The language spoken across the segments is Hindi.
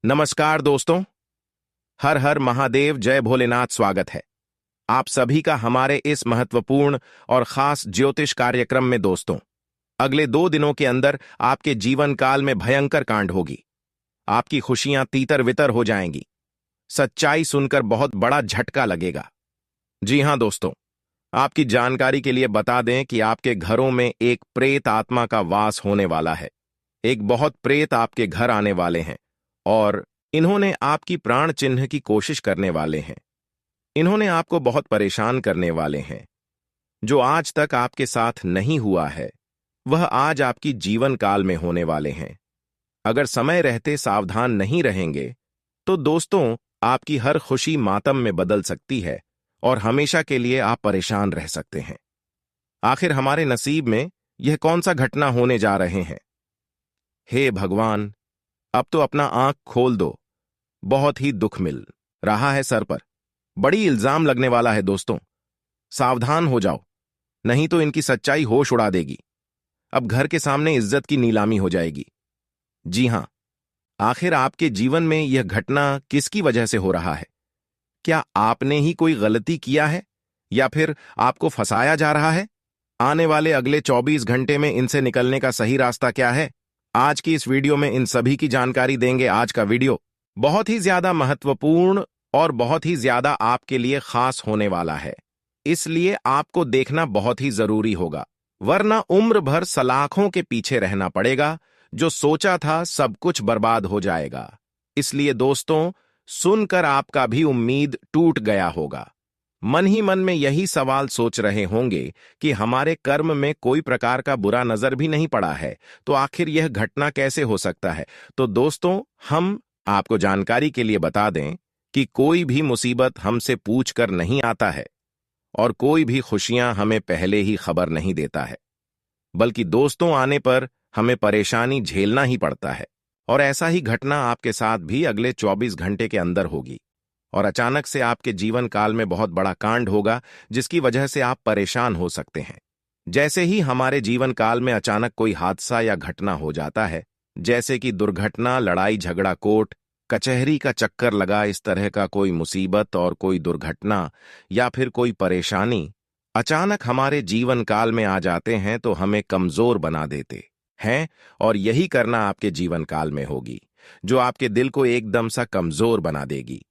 नमस्कार दोस्तों। हर हर महादेव, जय भोलेनाथ। स्वागत है आप सभी का हमारे इस महत्वपूर्ण और खास ज्योतिष कार्यक्रम में। दोस्तों, अगले 2 दिनों के अंदर आपके जीवन काल में भयंकर कांड होगी। आपकी खुशियां तीतर वितर हो जाएंगी। सच्चाई सुनकर बहुत बड़ा झटका लगेगा। जी हां दोस्तों, आपकी जानकारी के लिए बता दें कि आपके घरों में एक प्रेत आत्मा का वास होने वाला है। एक बहुत प्रेत आपके घर आने वाले हैं और इन्होंने आपकी प्राण चिन्ह की कोशिश करने वाले हैं। इन्होंने आपको बहुत परेशान करने वाले हैं। जो आज तक आपके साथ नहीं हुआ है वह आज आपकी जीवन काल में होने वाले हैं। अगर समय रहते सावधान नहीं रहेंगे तो दोस्तों, आपकी हर खुशी मातम में बदल सकती है और हमेशा के लिए आप परेशान रह सकते हैं। आखिर हमारे नसीब में यह कौन सा घटना होने जा रहे हैं? हे भगवान, अब तो अपना आंख खोल दो। बहुत ही दुख मिल रहा है सर पर। बड़ी इल्जाम लगने वाला है दोस्तों। सावधान हो जाओ, नहीं तो इनकी सच्चाई होश उड़ा देगी। अब घर के सामने इज्जत की नीलामी हो जाएगी। जी हां, आखिर आपके जीवन में यह घटना किसकी वजह से हो रहा है? क्या आपने ही कोई गलती किया है या फिर आपको फंसाया जा रहा है? आने वाले अगले 24 घंटे में इनसे निकलने का सही रास्ता क्या है? आज की इस वीडियो में इन सभी की जानकारी देंगे। आज का वीडियो बहुत ही ज्यादा महत्वपूर्ण और बहुत ही ज्यादा आपके लिए खास होने वाला है, इसलिए आपको देखना बहुत ही जरूरी होगा, वरना उम्र भर सलाखों के पीछे रहना पड़ेगा। जो सोचा था सब कुछ बर्बाद हो जाएगा। इसलिए दोस्तों, सुनकर आपका भी उम्मीद टूट गया होगा। मन ही मन में यही सवाल सोच रहे होंगे कि हमारे कर्म में कोई प्रकार का बुरा नजर भी नहीं पड़ा है, तो आखिर यह घटना कैसे हो सकता है? तो दोस्तों, हम आपको जानकारी के लिए बता दें कि कोई भी मुसीबत हमसे पूछकर नहीं आता है और कोई भी खुशियां हमें पहले ही खबर नहीं देता है, बल्कि दोस्तों आने पर हमें परेशानी झेलना ही पड़ता है। और ऐसा ही घटना आपके साथ भी अगले 24 घंटे के अंदर होगी और अचानक से आपके जीवन काल में बहुत बड़ा कांड होगा, जिसकी वजह से आप परेशान हो सकते हैं। जैसे ही हमारे जीवन काल में अचानक कोई हादसा या घटना हो जाता है, जैसे कि दुर्घटना, लड़ाई झगड़ा, कोर्ट कचहरी का चक्कर लगा, इस तरह का कोई मुसीबत और कोई दुर्घटना या फिर कोई परेशानी अचानक हमारे जीवन काल में आ जाते हैं तो हमें कमजोर बना देते हैं। और यही करना आपके जीवन काल में होगी, जो आपके दिल को एकदम सा कमजोर बना देगी।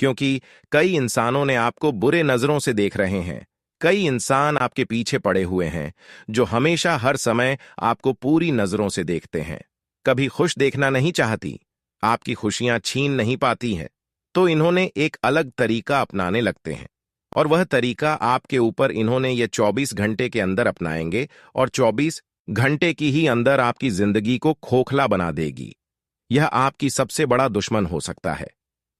क्योंकि कई इंसानों ने आपको बुरे नजरों से देख रहे हैं। कई इंसान आपके पीछे पड़े हुए हैं जो हमेशा हर समय आपको पूरी नजरों से देखते हैं। कभी खुश देखना नहीं चाहती, आपकी खुशियां छीन नहीं पाती हैं, तो इन्होंने एक अलग तरीका अपनाने लगते हैं। और वह तरीका आपके ऊपर इन्होंने ये 24 घंटे के अंदर अपनाएंगे और 24 घंटे की ही अंदर आपकी जिंदगी को खोखला बना देगी। यह आपकी सबसे बड़ा दुश्मन हो सकता है,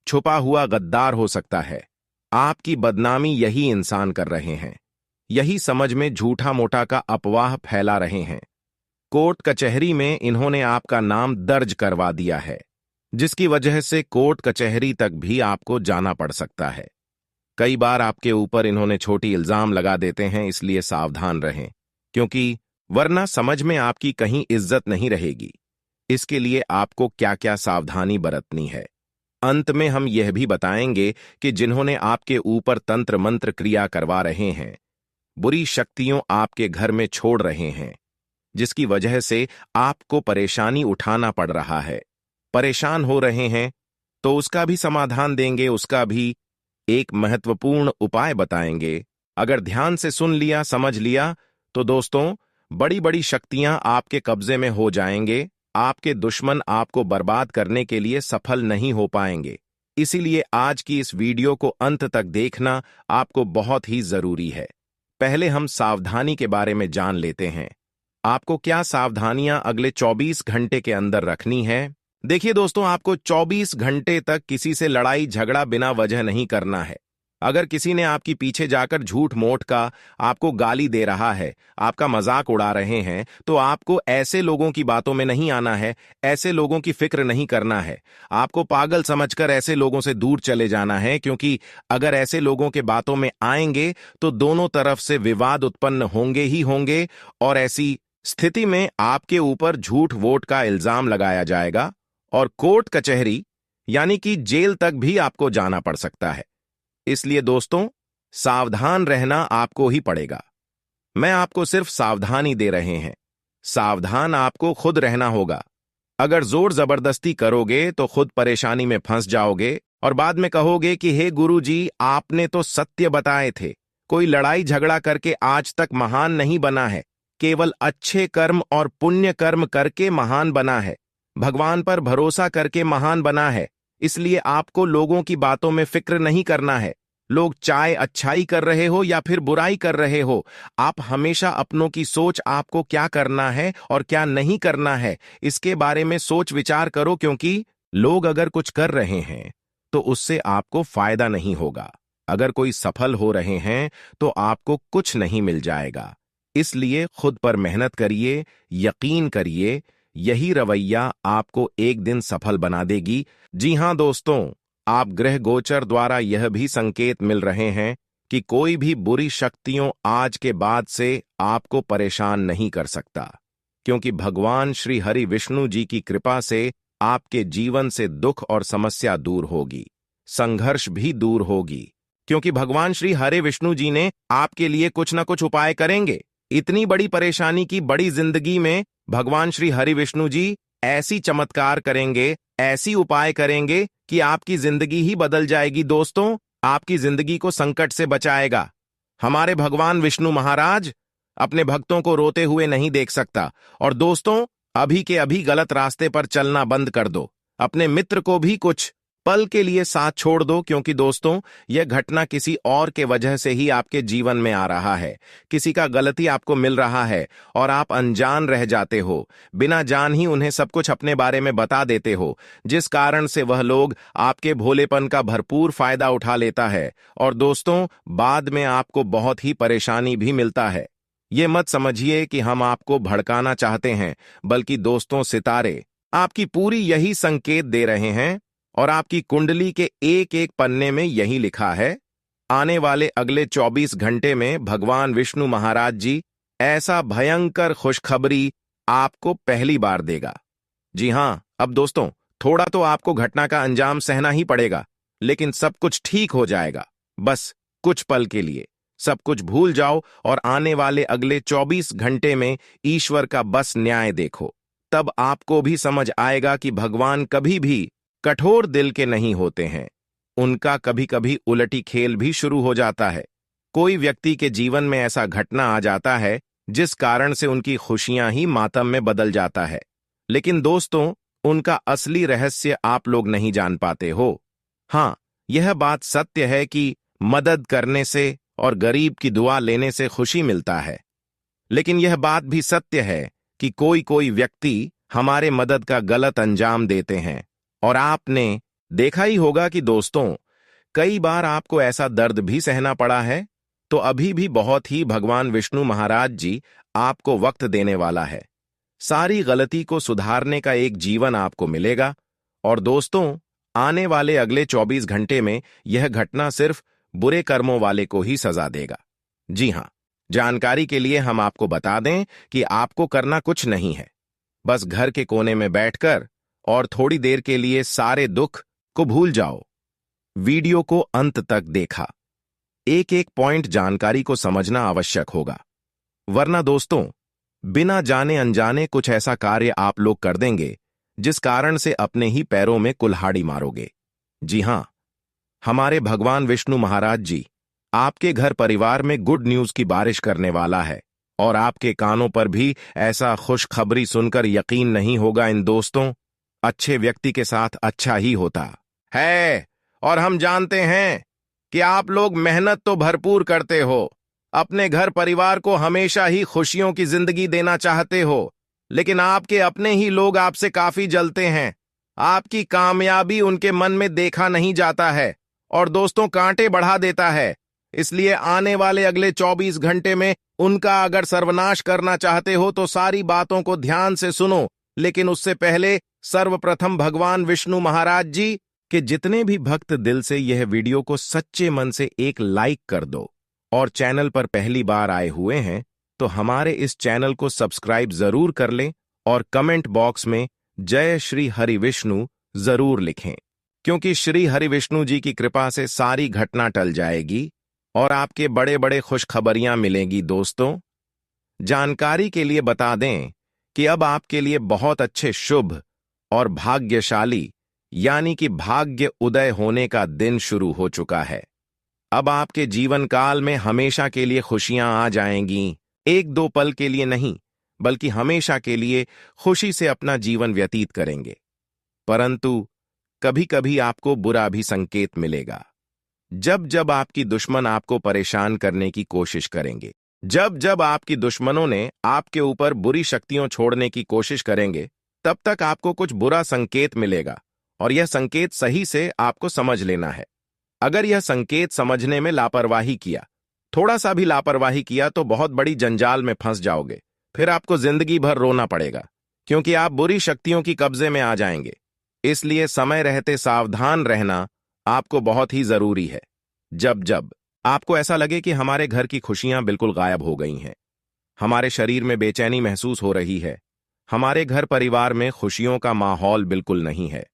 छुपा हुआ गद्दार हो सकता है। आपकी बदनामी यही इंसान कर रहे हैं, यही समझ में झूठा मोटा का अफवाह फैला रहे हैं। कोर्ट कचहरी में इन्होंने आपका नाम दर्ज करवा दिया है, जिसकी वजह से कोर्ट कचहरी तक भी आपको जाना पड़ सकता है। कई बार आपके ऊपर इन्होंने छोटी इल्जाम लगा देते हैं, इसलिए सावधान रहें, क्योंकि वरना समझ में आपकी कहीं इज्जत नहीं रहेगी। इसके लिए आपको क्या क्या सावधानी बरतनी है, अंत में हम यह भी बताएंगे कि जिन्होंने आपके ऊपर तंत्र मंत्र क्रिया करवा रहे हैं, बुरी शक्तियों आपके घर में छोड़ रहे हैं, जिसकी वजह से आपको परेशानी उठाना पड़ रहा है, परेशान हो रहे हैं, तो उसका भी समाधान देंगे, उसका भी एक महत्वपूर्ण उपाय बताएंगे। अगर ध्यान से सुन लिया, समझ लिया, तो दोस्तों, बड़ी बड़ी शक्तियां आपके कब्जे में हो जाएंगे। आपके दुश्मन आपको बर्बाद करने के लिए सफल नहीं हो पाएंगे। इसीलिए आज की इस वीडियो को अंत तक देखना आपको बहुत ही जरूरी है। पहले हम सावधानी के बारे में जान लेते हैं। आपको क्या सावधानियां अगले 24 घंटे के अंदर रखनी है? देखिए दोस्तों, आपको 24 घंटे तक किसी से लड़ाई झगड़ा बिना वजह नहीं करना है। अगर किसी ने आपकी पीछे जाकर झूठ मूठ का आपको गाली दे रहा है, आपका मजाक उड़ा रहे हैं, तो आपको ऐसे लोगों की बातों में नहीं आना है, ऐसे लोगों की फिक्र नहीं करना है। आपको पागल समझकर ऐसे लोगों से दूर चले जाना है, क्योंकि अगर ऐसे लोगों के बातों में आएंगे तो दोनों तरफ से विवाद उत्पन्न होंगे ही होंगे और ऐसी स्थिति में आपके ऊपर झूठ वोट का इल्जाम लगाया जाएगा और कोर्ट कचहरी यानी कि जेल तक भी आपको जाना पड़ सकता है। इसलिए दोस्तों, सावधान रहना आपको ही पड़ेगा। मैं आपको सिर्फ सावधानी दे रहे हैं, सावधान आपको खुद रहना होगा। अगर जोर जबरदस्ती करोगे तो खुद परेशानी में फंस जाओगे और बाद में कहोगे कि हे गुरुजी, आपने तो सत्य बताए थे। कोई लड़ाई झगड़ा करके आज तक महान नहीं बना है, केवल अच्छे कर्म और पुण्य कर्म करके महान बना है, भगवान पर भरोसा करके महान बना है। इसलिए आपको लोगों की बातों में फिक्र नहीं करना है। लोग चाहे अच्छाई कर रहे हो या फिर बुराई कर रहे हो, आप हमेशा अपनों की सोच, आपको क्या करना है और क्या नहीं करना है, इसके बारे में सोच विचार करो, क्योंकि लोग अगर कुछ कर रहे हैं तो उससे आपको फायदा नहीं होगा। अगर कोई सफल हो रहे हैं तो आपको कुछ नहीं मिल जाएगा। इसलिए खुद पर मेहनत करिए, यकीन करिए, यही रवैया आपको एक दिन सफल बना देगी। जी हां दोस्तों, आप ग्रह गोचर द्वारा यह भी संकेत मिल रहे हैं कि कोई भी बुरी शक्तियों आज के बाद से आपको परेशान नहीं कर सकता, क्योंकि भगवान श्री हरि विष्णु जी की कृपा से आपके जीवन से दुख और समस्या दूर होगी, संघर्ष भी दूर होगी, क्योंकि भगवान श्री हरि विष्णु जी ने आपके लिए कुछ ना कुछ उपाय करेंगे। इतनी बड़ी परेशानी की बड़ी जिंदगी में भगवान श्री हरि विष्णु जी ऐसी चमत्कार करेंगे, ऐसी उपाय करेंगे कि आपकी जिंदगी ही बदल जाएगी। दोस्तों, आपकी जिंदगी को संकट से बचाएगा। हमारे भगवान विष्णु महाराज अपने भक्तों को रोते हुए नहीं देख सकता। और दोस्तों, अभी के अभी गलत रास्ते पर चलना बंद कर दो, अपने मित्र को भी कुछ पल के लिए साथ छोड़ दो, क्योंकि दोस्तों, यह घटना किसी और के वजह से ही आपके जीवन में आ रहा है। किसी का गलती आपको मिल रहा है और आप अनजान रह जाते हो, बिना जान ही उन्हें सब कुछ अपने बारे में बता देते हो, जिस कारण से वह लोग आपके भोलेपन का भरपूर फायदा उठा लेता है और दोस्तों, बाद में आपको बहुत ही परेशानी भी मिलता है। ये मत समझिए कि हम आपको भड़काना चाहते हैं, बल्कि दोस्तों, सितारे आपकी पूरी यही संकेत दे रहे हैं और आपकी कुंडली के एक एक पन्ने में यही लिखा है। आने वाले अगले 24 घंटे में भगवान विष्णु महाराज जी ऐसा भयंकर खुशखबरी आपको पहली बार देगा। जी हां, अब दोस्तों, थोड़ा तो आपको घटना का अंजाम सहना ही पड़ेगा, लेकिन सब कुछ ठीक हो जाएगा। बस कुछ पल के लिए सब कुछ भूल जाओ और आने वाले अगले 24 घंटे में ईश्वर का बस न्याय देखो। तब आपको भी समझ आएगा कि भगवान कभी भी कठोर दिल के नहीं होते हैं। उनका कभी कभी उलटी खेल भी शुरू हो जाता है। कोई व्यक्ति के जीवन में ऐसा घटना आ जाता है जिस कारण से उनकी खुशियां ही मातम में बदल जाता है, लेकिन दोस्तों, उनका असली रहस्य आप लोग नहीं जान पाते हो। हां, यह बात सत्य है कि मदद करने से और गरीब की दुआ लेने से खुशी मिलता है, लेकिन यह बात भी सत्य है कि कोई कोई व्यक्ति हमारे मदद का गलत अंजाम देते हैं। और आपने देखा ही होगा कि दोस्तों, कई बार आपको ऐसा दर्द भी सहना पड़ा है। तो अभी भी बहुत ही भगवान विष्णु महाराज जी आपको वक्त देने वाला है। सारी गलती को सुधारने का एक जीवन आपको मिलेगा। और दोस्तों, आने वाले अगले 24 घंटे में यह घटना सिर्फ बुरे कर्मों वाले को ही सजा देगा। जी हां, जानकारी के लिए हम आपको बता दें कि आपको करना कुछ नहीं है, बस घर के कोने में बैठकर और थोड़ी देर के लिए सारे दुख को भूल जाओ। वीडियो को अंत तक देखा, एक एक पॉइंट जानकारी को समझना आवश्यक होगा, वरना दोस्तों, बिना जाने अनजाने कुछ ऐसा कार्य आप लोग कर देंगे जिस कारण से अपने ही पैरों में कुल्हाड़ी मारोगे। जी हां, हमारे भगवान विष्णु महाराज जी आपके घर परिवार में गुड न्यूज की बारिश करने वाला है और आपके कानों पर भी ऐसा खुशखबरी सुनकर यकीन नहीं होगा। इन दोस्तों, अच्छे व्यक्ति के साथ अच्छा ही होता है और हम जानते हैं कि आप लोग मेहनत तो भरपूर करते हो, अपने घर परिवार को हमेशा ही खुशियों की जिंदगी देना चाहते हो, लेकिन आपके अपने ही लोग आपसे काफी जलते हैं। आपकी कामयाबी उनके मन में देखा नहीं जाता है और दोस्तों, कांटे बढ़ा देता है। इसलिए आने वाले अगले 24 घंटे में उनका अगर सर्वनाश करना चाहते हो तो सारी बातों को ध्यान से सुनो, लेकिन उससे पहले सर्वप्रथम भगवान विष्णु महाराज जी के जितने भी भक्त दिल से यह वीडियो को सच्चे मन से एक लाइक कर दो और चैनल पर पहली बार आए हुए हैं तो हमारे इस चैनल को सब्सक्राइब जरूर कर लें और कमेंट बॉक्स में जय श्री हरि विष्णु जरूर लिखें। क्योंकि श्री हरि विष्णु जी की कृपा से सारी घटना टल जाएगी और आपके बड़े बड़े खुशखबरियां मिलेंगी। दोस्तों, जानकारी के लिए बता दें कि अब आपके लिए बहुत अच्छे शुभ और भाग्यशाली यानी कि भाग्य उदय होने का दिन शुरू हो चुका है। अब आपके जीवन काल में हमेशा के लिए खुशियां आ जाएंगी। एक दो पल के लिए नहीं, बल्कि हमेशा के लिए खुशी से अपना जीवन व्यतीत करेंगे। परंतु कभी कभी आपको बुरा भी संकेत मिलेगा। जब जब आपकी दुश्मन आपको परेशान करने की कोशिश करेंगे, जब जब आपकी दुश्मनों ने आपके ऊपर बुरी शक्तियों छोड़ने की कोशिश करेंगे, तब तक आपको कुछ बुरा संकेत मिलेगा और यह संकेत सही से आपको समझ लेना है। अगर यह संकेत समझने में लापरवाही किया, थोड़ा सा भी लापरवाही किया, तो बहुत बड़ी जंजाल में फंस जाओगे। फिर आपको जिंदगी भर रोना पड़ेगा, क्योंकि आप बुरी शक्तियों की कब्जे में आ जाएंगे। इसलिए समय रहते सावधान रहना आपको बहुत ही जरूरी है। जब जब आपको ऐसा लगे कि हमारे घर की खुशियां बिल्कुल गायब हो गई हैं, हमारे शरीर में बेचैनी महसूस हो रही है, हमारे घर परिवार में खुशियों का माहौल बिल्कुल नहीं है,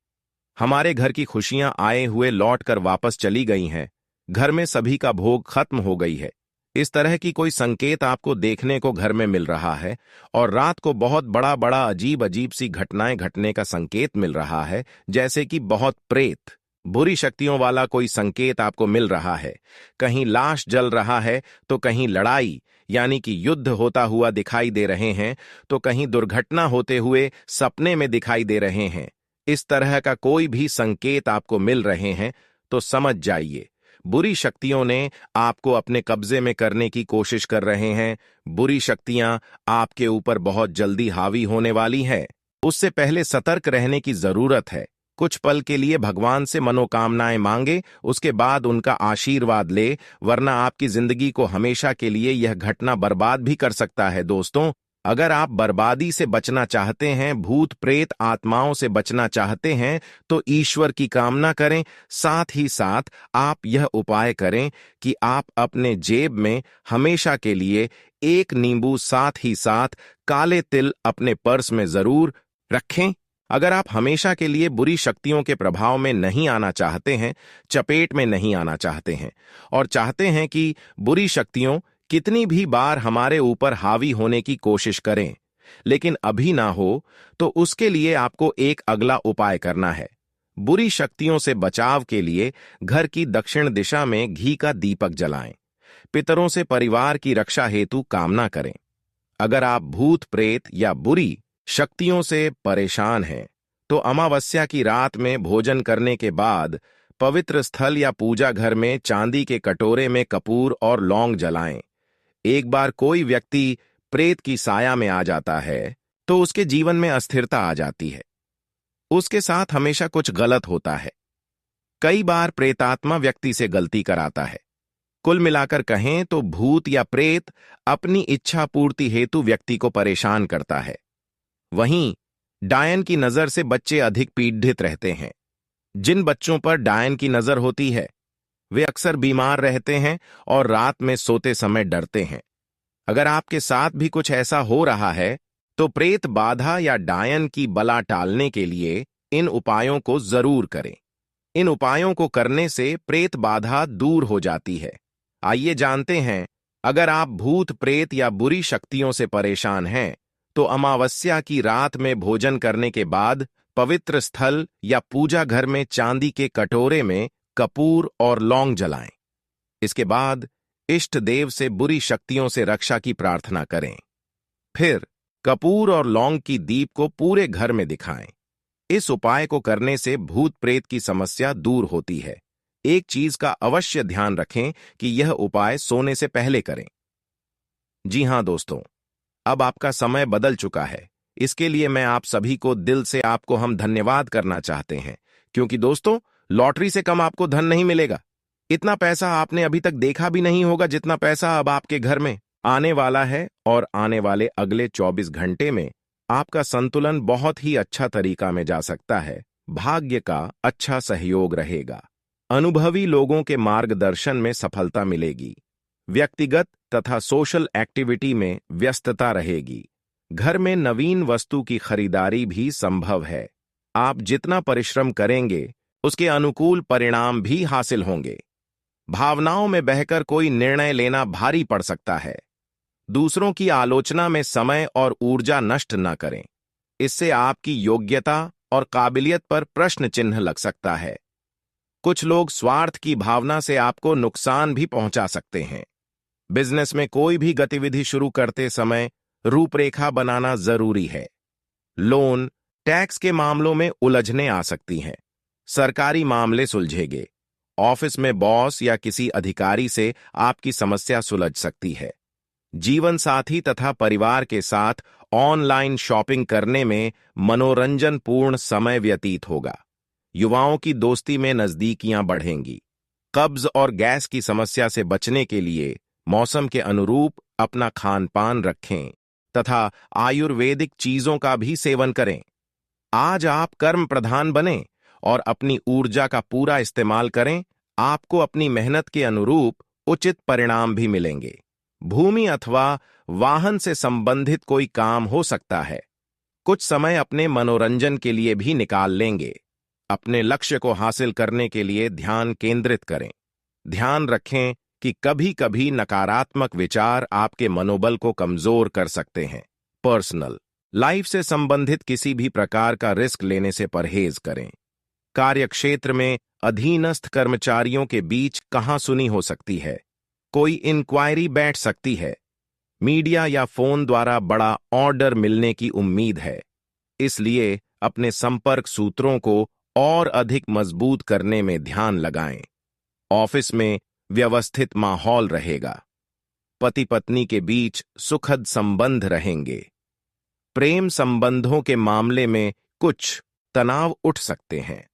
हमारे घर की खुशियां आए हुए लौट कर वापस चली गई हैं, घर में सभी का भोग खत्म हो गई है, इस तरह की कोई संकेत आपको देखने को घर में मिल रहा है और रात को बहुत बड़ा बड़ा अजीब अजीब सी घटनाएं घटने का संकेत मिल रहा है, जैसे कि बहुत प्रेत बुरी शक्तियों वाला कोई संकेत आपको मिल रहा है, कहीं लाश जल रहा है तो कहीं लड़ाई यानी कि युद्ध होता हुआ दिखाई दे रहे हैं, तो कहीं दुर्घटना होते हुए सपने में दिखाई दे रहे हैं, इस तरह का कोई भी संकेत आपको मिल रहे हैं तो समझ जाइए बुरी शक्तियों ने आपको अपने कब्जे में करने की कोशिश कर रहे हैं। बुरी शक्तियां आपके ऊपर बहुत जल्दी हावी होने वाली है। उससे पहले सतर्क रहने की जरूरत है। कुछ पल के लिए भगवान से मनोकामनाएं मांगे, उसके बाद उनका आशीर्वाद ले, वरना आपकी जिंदगी को हमेशा के लिए यह घटना बर्बाद भी कर सकता है। दोस्तों, अगर आप बर्बादी से बचना चाहते हैं, भूत प्रेत आत्माओं से बचना चाहते हैं, तो ईश्वर की कामना करें। साथ ही साथ आप यह उपाय करें कि आप अपने जेब में हमेशा के लिए एक नींबू, साथ ही साथ काले तिल अपने पर्स में जरूर रखें। अगर आप हमेशा के लिए बुरी शक्तियों के प्रभाव में नहीं आना चाहते हैं, चपेट में नहीं आना चाहते हैं और चाहते हैं कि बुरी शक्तियों कितनी भी बार हमारे ऊपर हावी होने की कोशिश करें लेकिन अभी ना हो, तो उसके लिए आपको एक अगला उपाय करना है। बुरी शक्तियों से बचाव के लिए घर की दक्षिण दिशा में घी का दीपक जलाएं। पितरों से परिवार की रक्षा हेतु कामना करें। अगर आप भूत प्रेत या बुरी शक्तियों से परेशान हैं, तो अमावस्या की रात में भोजन करने के बाद पवित्र स्थल या पूजा घर में चांदी के कटोरे में कपूर और लौंग जलाएं। एक बार कोई व्यक्ति प्रेत की साया में आ जाता है तो उसके जीवन में अस्थिरता आ जाती है, उसके साथ हमेशा कुछ गलत होता है। कई बार प्रेतात्मा व्यक्ति से गलती कराता है। कुल मिलाकर कहें तो भूत या प्रेत अपनी इच्छा पूर्ति हेतु व्यक्ति को परेशान करता है। वहीं डायन की नजर से बच्चे अधिक पीड़ित रहते हैं। जिन बच्चों पर डायन की नजर होती है वे अक्सर बीमार रहते हैं और रात में सोते समय डरते हैं। अगर आपके साथ भी कुछ ऐसा हो रहा है तो प्रेत बाधा या डायन की बला टालने के लिए इन उपायों को जरूर करें। इन उपायों को करने से प्रेत बाधा दूर हो जाती है। आइए जानते हैं, अगर आप भूत प्रेत या बुरी शक्तियों से परेशान हैं तो अमावस्या की रात में भोजन करने के बाद पवित्र स्थल या पूजा घर में चांदी के कटोरे में कपूर और लौंग जलाएं। इसके बाद इष्ट देव से बुरी शक्तियों से रक्षा की प्रार्थना करें। फिर कपूर और लौंग की दीप को पूरे घर में दिखाएं। इस उपाय को करने से भूत प्रेत की समस्या दूर होती है। एक चीज का अवश्य ध्यान रखें कि यह उपाय सोने से पहले करें। जी हां दोस्तों, अब आपका समय बदल चुका है। इसके लिए मैं आप सभी को दिल से आपको हम धन्यवाद करना चाहते हैं, क्योंकि दोस्तों, लॉटरी से कम आपको धन नहीं मिलेगा। इतना पैसा आपने अभी तक देखा भी नहीं होगा जितना पैसा अब आपके घर में आने वाला है, और आने वाले अगले 24 घंटे में आपका संतुलन बहुत ही अच्छा तरीका में जा सकता है। भाग्य का अच्छा सहयोग रहेगा। अनुभवी लोगों के मार्गदर्शन में सफलता मिलेगी। व्यक्तिगत तथा सोशल एक्टिविटी में व्यस्तता रहेगी। घर में नवीन वस्तु की खरीदारी भी संभव है। आप जितना परिश्रम करेंगे उसके अनुकूल परिणाम भी हासिल होंगे। भावनाओं में बहकर कोई निर्णय लेना भारी पड़ सकता है। दूसरों की आलोचना में समय और ऊर्जा नष्ट न करें। इससे आपकी योग्यता और काबिलियत पर प्रश्न चिन्ह लग सकता है। कुछ लोग स्वार्थ की भावना से आपको नुकसान भी पहुंचा सकते हैं। बिजनेस में कोई भी गतिविधि शुरू करते समय रूपरेखा बनाना जरूरी है। लोन, टैक्स के मामलों में उलझनें आ सकती हैं। सरकारी मामले सुलझेंगे। ऑफिस में बॉस या किसी अधिकारी से आपकी समस्या सुलझ सकती है। जीवन साथी तथा परिवार के साथ ऑनलाइन शॉपिंग करने में मनोरंजनपूर्ण समय व्यतीत होगा। युवाओं की दोस्ती में नजदीकियां बढ़ेंगी। कब्ज और गैस की समस्या से बचने के लिए मौसम के अनुरूप अपना खान पान रखें तथा आयुर्वेदिक चीजों का भी सेवन करें। आज आप कर्म प्रधान बनें और अपनी ऊर्जा का पूरा इस्तेमाल करें। आपको अपनी मेहनत के अनुरूप उचित परिणाम भी मिलेंगे। भूमि अथवा वाहन से संबंधित कोई काम हो सकता है। कुछ समय अपने मनोरंजन के लिए भी निकाल लेंगे। अपने लक्ष्य को हासिल करने के लिए ध्यान केंद्रित करें। ध्यान रखें कि कभी-कभी नकारात्मक विचार आपके मनोबल को कमजोर कर सकते हैं। पर्सनल लाइफ से संबंधित किसी भी प्रकार का रिस्क लेने से परहेज करें। कार्यक्षेत्र में अधीनस्थ कर्मचारियों के बीच कहासुनी हो सकती है। कोई इंक्वायरी बैठ सकती है। मीडिया या फोन द्वारा बड़ा ऑर्डर मिलने की उम्मीद है। इसलिए अपने संपर्क सूत्रों को और अधिक मजबूत करने में ध्यान लगाएं। ऑफिस में व्यवस्थित माहौल रहेगा। पति पत्नी के बीच सुखद संबंध रहेंगे। प्रेम संबंधों के मामले में कुछ तनाव उठ सकते हैं।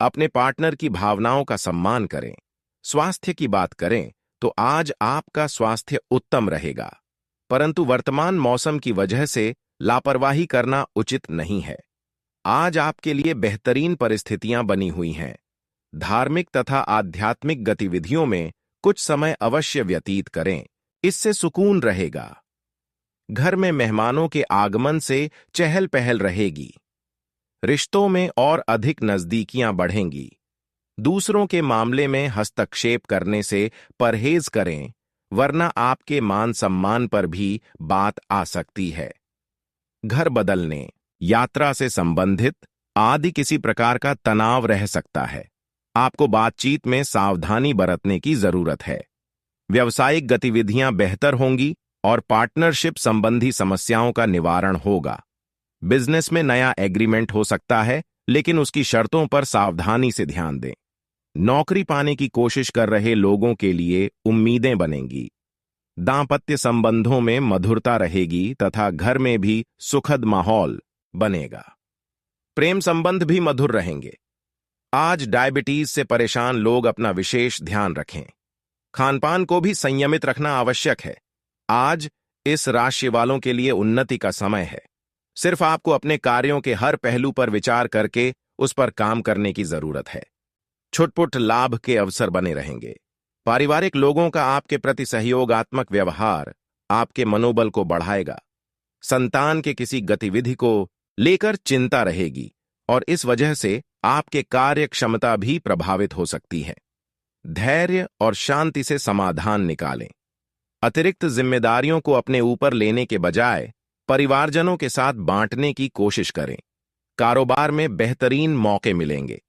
अपने पार्टनर की भावनाओं का सम्मान करें। स्वास्थ्य की बात करें तो आज आपका स्वास्थ्य उत्तम रहेगा, परंतु वर्तमान मौसम की वजह से लापरवाही करना उचित नहीं है। आज आपके लिए बेहतरीन परिस्थितियां बनी हुई हैं। धार्मिक तथा आध्यात्मिक गतिविधियों में कुछ समय अवश्य व्यतीत करें, इससे सुकून रहेगा। घर में मेहमानों के आगमन से चहल पहल रहेगी। रिश्तों में और अधिक नजदीकियां बढ़ेंगी। दूसरों के मामले में हस्तक्षेप करने से परहेज करें, वरना आपके मान सम्मान पर भी बात आ सकती है। घर बदलने, यात्रा से संबंधित आदि किसी प्रकार का तनाव रह सकता है। आपको बातचीत में सावधानी बरतने की जरूरत है। व्यावसायिक गतिविधियां बेहतर होंगी और पार्टनरशिप संबंधी समस्याओं का निवारण होगा। बिजनेस में नया एग्रीमेंट हो सकता है, लेकिन उसकी शर्तों पर सावधानी से ध्यान दें। नौकरी पाने की कोशिश कर रहे लोगों के लिए उम्मीदें बनेंगी। दांपत्य संबंधों में मधुरता रहेगी तथा घर में भी सुखद माहौल बनेगा। प्रेम संबंध भी मधुर रहेंगे। आज डायबिटीज से परेशान लोग अपना विशेष ध्यान रखें। खानपान को भी संयमित रखना आवश्यक है। आज इस राशि वालों के लिए उन्नति का समय है। सिर्फ आपको अपने कार्यों के हर पहलू पर विचार करके उस पर काम करने की जरूरत है। छुटपुट लाभ के अवसर बने रहेंगे। पारिवारिक लोगों का आपके प्रति सहयोगात्मक व्यवहार आपके मनोबल को बढ़ाएगा। संतान के किसी गतिविधि को लेकर चिंता रहेगी और इस वजह से आपके कार्य क्षमता भी प्रभावित हो सकती है। धैर्य और शांति से समाधान निकालें। अतिरिक्त जिम्मेदारियों को अपने ऊपर लेने के बजाय परिवारजनों के साथ बांटने की कोशिश करें। कारोबार में बेहतरीन मौके मिलेंगे।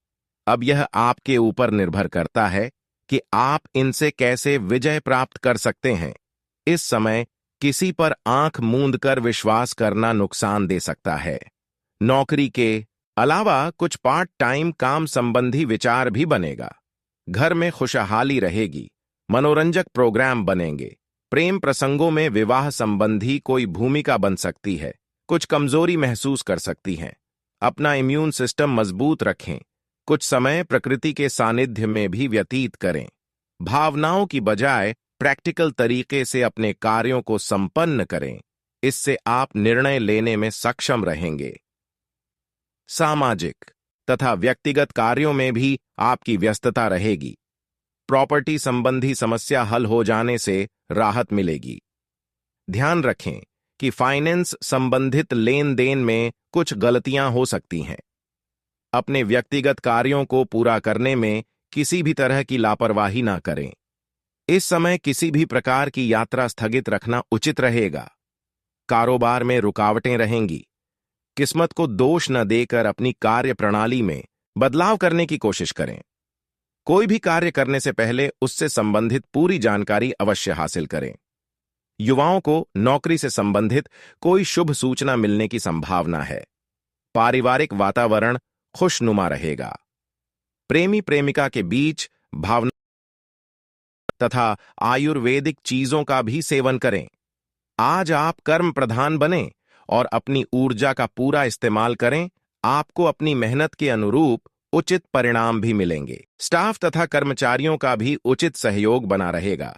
अब यह आपके ऊपर निर्भर करता है कि आप इनसे कैसे विजय प्राप्त कर सकते हैं। इस समय किसी पर आंख मूंद कर विश्वास करना नुकसान दे सकता है। नौकरी के अलावा कुछ पार्ट टाइम काम संबंधी विचार भी बनेगा। घर में खुशहाली रहेगी। मनोरंजक प्रोग्राम बनेंगे। प्रेम प्रसंगों में विवाह संबंधी कोई भूमिका बन सकती है। कुछ कमजोरी महसूस कर सकती हैं। अपना इम्यून सिस्टम मजबूत रखें। कुछ समय प्रकृति के सानिध्य में भी व्यतीत करें। भावनाओं की बजाय प्रैक्टिकल तरीके से अपने कार्यों को संपन्न करें। इससे आप निर्णय लेने में सक्षम रहेंगे। सामाजिक तथा व्यक्तिगत कार्यों में भी आपकी व्यस्तता रहेगी। प्रॉपर्टी संबंधी समस्या हल हो जाने से राहत मिलेगी। ध्यान रखें कि फाइनेंस संबंधित लेन देन में कुछ गलतियां हो सकती हैं। अपने व्यक्तिगत कार्यों को पूरा करने में किसी भी तरह की लापरवाही ना करें। इस समय किसी भी प्रकार की यात्रा स्थगित रखना उचित रहेगा। कारोबार में रुकावटें रहेंगी। किस्मत को दोष न देकर अपनी कार्य प्रणाली में बदलाव करने की कोशिश करें। कोई भी कार्य करने से पहले उससे संबंधित पूरी जानकारी अवश्य हासिल करें। युवाओं को नौकरी से संबंधित कोई शुभ सूचना मिलने की संभावना है। पारिवारिक वातावरण खुशनुमा रहेगा। प्रेमी प्रेमिका के बीच भावना तथा आयुर्वेदिक चीजों का भी सेवन करें। आज आप कर्म प्रधान बने और अपनी ऊर्जा का पूरा इस्तेमाल करें। आपको अपनी मेहनत के अनुरूप उचित परिणाम भी मिलेंगे। स्टाफ तथा कर्मचारियों का भी उचित सहयोग बना रहेगा।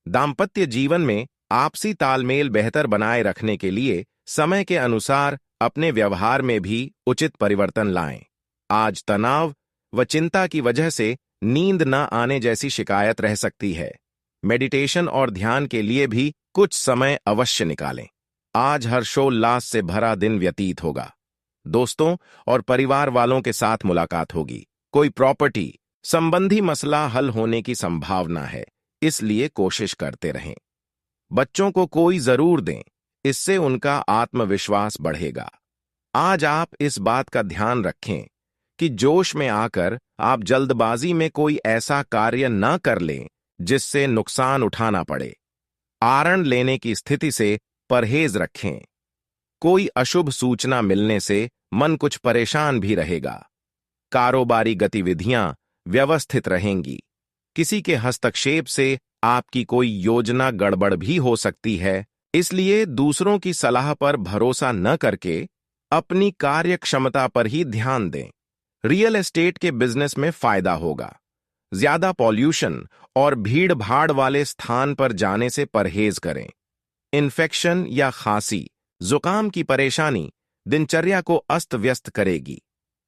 दांपत्य जीवन में आपसी तालमेल बेहतर बनाए रखने के लिए समय के अनुसार अपने व्यवहार में भी उचित परिवर्तन लाएं। आज तनाव व चिंता की वजह से नींद न आने जैसी शिकायत रह सकती है। मेडिटेशन और ध्यान के लिए भी कुछ समय अवश्य निकालें। आज हर्षोल्लास से भरा दिन व्यतीत होगा। दोस्तों और परिवार वालों के साथ मुलाकात होगी। कोई प्रॉपर्टी संबंधी मसला हल होने की संभावना है, इसलिए कोशिश करते रहें। बच्चों को कोई जरूर दें, इससे उनका आत्मविश्वास बढ़ेगा। आज आप इस बात का ध्यान रखें कि जोश में आकर आप जल्दबाजी में कोई ऐसा कार्य न कर लें जिससे नुकसान उठाना पड़े। आरण लेने की स्थिति से परहेज रखें। कोई अशुभ सूचना मिलने से मन कुछ परेशान भी रहेगा। कारोबारी गतिविधियां व्यवस्थित रहेंगी। किसी के हस्तक्षेप से आपकी कोई योजना गड़बड़ भी हो सकती है, इसलिए दूसरों की सलाह पर भरोसा न करके अपनी कार्य क्षमता पर ही ध्यान दें। रियल एस्टेट के बिजनेस में फायदा होगा। ज्यादा पॉल्यूशन और भीड़ भाड़ वाले स्थान पर जाने से परहेज करें। इन्फेक्शन या खांसी, जुकाम की परेशानी दिनचर्या को अस्त व्यस्त करेगी।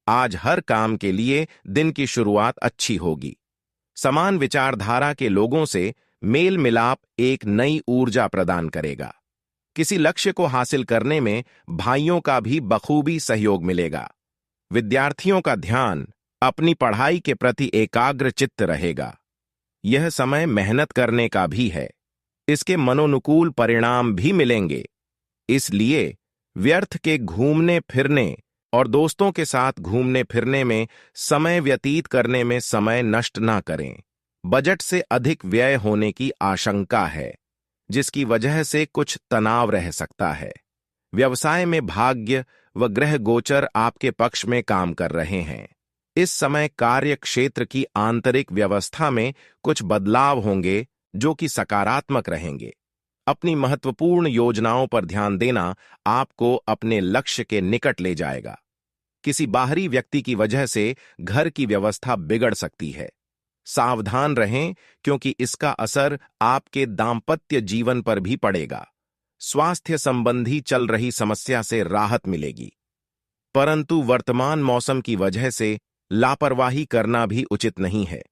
आज हर काम के लिए दिन की शुरुआत अच्छी होगी। समान विचारधारा के लोगों से मेल मिलाप एक नई ऊर्जा प्रदान करेगा। किसी लक्ष्य को हासिल करने में भाइयों का भी बखूबी सहयोग मिलेगा। विद्यार्थियों का ध्यान अपनी पढ़ाई के प्रति एकाग्र चित्त रहेगा। यह समय मेहनत करने का भी है। इसके मनोनुकूल परिणाम भी मिलेंगे, इसलिए व्यर्थ के घूमने फिरने और दोस्तों के साथ घूमने फिरने में समय व्यतीत करने में समय नष्ट ना करें। बजट से अधिक व्यय होने की आशंका है, जिसकी वजह से कुछ तनाव रह सकता है। व्यवसाय में भाग्य व ग्रह गोचर आपके पक्ष में काम कर रहे हैं। इस समय कार्य क्षेत्र की आंतरिक व्यवस्था में कुछ बदलाव होंगे जो कि सकारात्मक रहेंगे। अपनी महत्वपूर्ण योजनाओं पर ध्यान देना आपको अपने लक्ष्य के निकट ले जाएगा। किसी बाहरी व्यक्ति की वजह से घर की व्यवस्था बिगड़ सकती है। सावधान रहें, क्योंकि इसका असर आपके दांपत्य जीवन पर भी पड़ेगा। स्वास्थ्य संबंधी चल रही समस्या से राहत मिलेगी, परंतु वर्तमान मौसम की वजह से लापरवाही करना भी उचित नहीं है।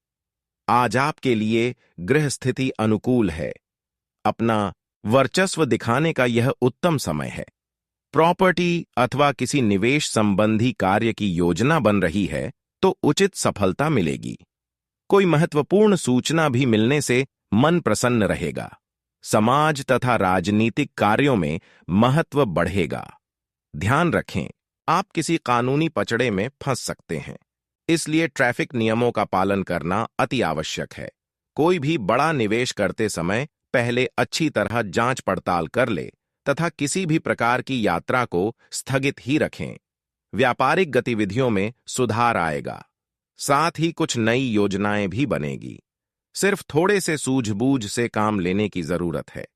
आज आपके लिए गृह स्थिति अनुकूल है। अपना वर्चस्व दिखाने का यह उत्तम समय है। प्रॉपर्टी अथवा किसी निवेश संबंधी कार्य की योजना बन रही है तो उचित सफलता मिलेगी। कोई महत्वपूर्ण सूचना भी मिलने से मन प्रसन्न रहेगा। समाज तथा राजनीतिक कार्यों में महत्व बढ़ेगा। ध्यान रखें, आप किसी कानूनी पचड़े में फंस सकते हैं, इसलिए ट्रैफिक नियमों का पालन करना अति आवश्यक है। कोई भी बड़ा निवेश करते समय पहले अच्छी तरह जांच पड़ताल कर ले तथा किसी भी प्रकार की यात्रा को स्थगित ही रखें। व्यापारिक गतिविधियों में सुधार आएगा। साथ ही कुछ नई योजनाएं भी बनेगी। सिर्फ थोड़े से सूझबूझ से काम लेने की जरूरत है।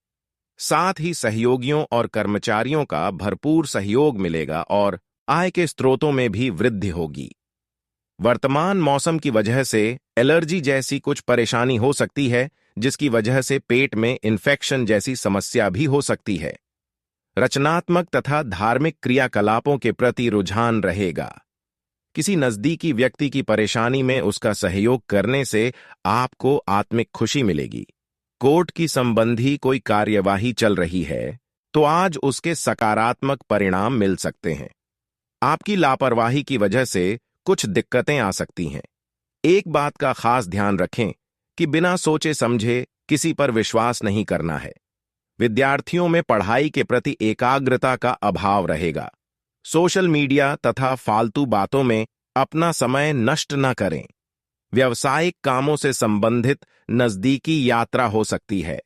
साथ ही सहयोगियों और कर्मचारियों का भरपूर सहयोग मिलेगा और आय के स्रोतों में भी वृद्धि होगी। वर्तमान मौसम की वजह से एलर्जी जैसी कुछ परेशानी हो सकती है, जिसकी वजह से पेट में इन्फेक्शन जैसी समस्या भी हो सकती है। रचनात्मक तथा धार्मिक क्रियाकलापों के प्रति रुझान रहेगा। किसी नजदीकी व्यक्ति की परेशानी में उसका सहयोग करने से आपको आत्मिक खुशी मिलेगी। कोर्ट की संबंधी कोई कार्यवाही चल रही है तो आज उसके सकारात्मक परिणाम मिल सकते हैं। आपकी लापरवाही की वजह से कुछ दिक्कतें आ सकती हैं। एक बात का खास ध्यान रखें कि बिना सोचे समझे किसी पर विश्वास नहीं करना है। विद्यार्थियों में पढ़ाई के प्रति एकाग्रता का अभाव रहेगा। सोशल मीडिया तथा फालतू बातों में अपना समय नष्ट न करें। व्यावसायिक कामों से संबंधित नजदीकी यात्रा हो सकती है।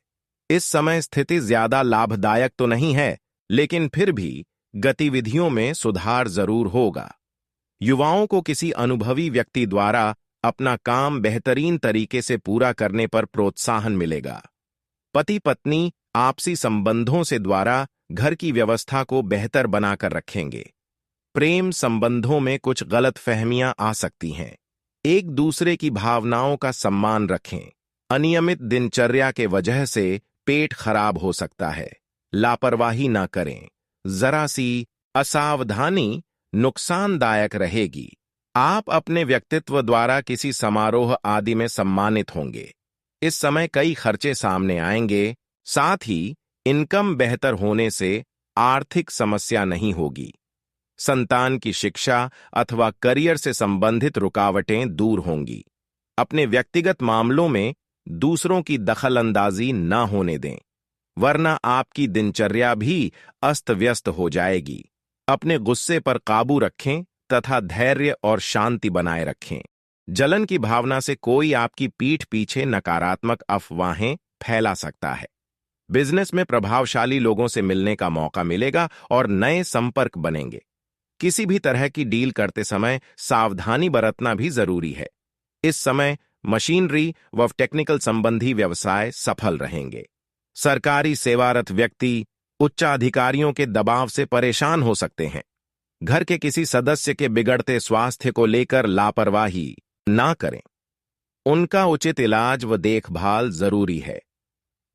इस समय स्थिति ज्यादा लाभदायक तो नहीं है, लेकिन फिर भी गतिविधियों में सुधार जरूर होगा। युवाओं को किसी अनुभवी व्यक्ति द्वारा अपना काम बेहतरीन तरीके से पूरा करने पर प्रोत्साहन मिलेगा। पति पत्नी आपसी संबंधों से द्वारा घर की व्यवस्था को बेहतर बनाकर रखेंगे। प्रेम संबंधों में कुछ गलतफहमियां आ सकती हैं। एक दूसरे की भावनाओं का सम्मान रखें। अनियमित दिनचर्या के वजह से पेट खराब हो सकता है। लापरवाही ना करें। जरा सी असावधानी नुकसानदायक रहेगी। आप अपने व्यक्तित्व द्वारा किसी समारोह आदि में सम्मानित होंगे। इस समय कई खर्चे सामने आएंगे। साथ ही इनकम बेहतर होने से आर्थिक समस्या नहीं होगी। संतान की शिक्षा अथवा करियर से संबंधित रुकावटें दूर होंगी। अपने व्यक्तिगत मामलों में दूसरों की दखलंदाजी न होने दें, वरना आपकी दिनचर्या भी अस्त व्यस्त हो जाएगी। अपने गुस्से पर काबू रखें तथा धैर्य और शांति बनाए रखें। जलन की भावना से कोई आपकी पीठ पीछे नकारात्मक अफवाहें फैला सकता है। बिजनेस में प्रभावशाली लोगों से मिलने का मौका मिलेगा और नए संपर्क बनेंगे। किसी भी तरह की डील करते समय सावधानी बरतना भी जरूरी है। इस समय मशीनरी व टेक्निकल संबंधी व्यवसाय सफल रहेंगे। सरकारी सेवारत व्यक्ति उच्चाधिकारियों के दबाव से परेशान हो सकते हैं। घर के किसी सदस्य के बिगड़ते स्वास्थ्य को लेकर लापरवाही ना करें। उनका उचित इलाज व देखभाल जरूरी है।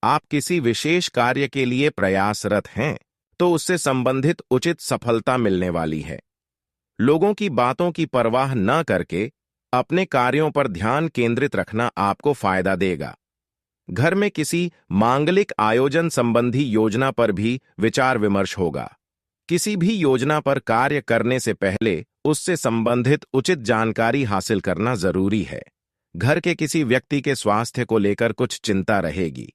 आप किसी विशेष कार्य के लिए प्रयासरत हैं तो उससे संबंधित उचित सफलता मिलने वाली है। लोगों की बातों की परवाह न करके अपने कार्यों पर ध्यान केंद्रित रखना आपको फायदा देगा। घर में किसी मांगलिक आयोजन संबंधी योजना पर भी विचार विमर्श होगा। किसी भी योजना पर कार्य करने से पहले उससे संबंधित उचित जानकारी हासिल करना जरूरी है। घर के किसी व्यक्ति के स्वास्थ्य को लेकर कुछ चिंता रहेगी।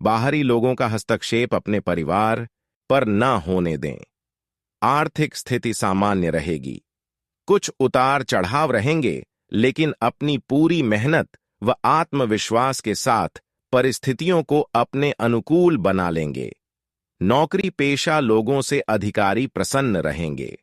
बाहरी लोगों का हस्तक्षेप अपने परिवार पर न होने दें। आर्थिक स्थिति सामान्य रहेगी। कुछ उतार चढ़ाव रहेंगे, लेकिन अपनी पूरी मेहनत व आत्मविश्वास के साथ परिस्थितियों को अपने अनुकूल बना लेंगे। नौकरी पेशा लोगों से अधिकारी प्रसन्न रहेंगे।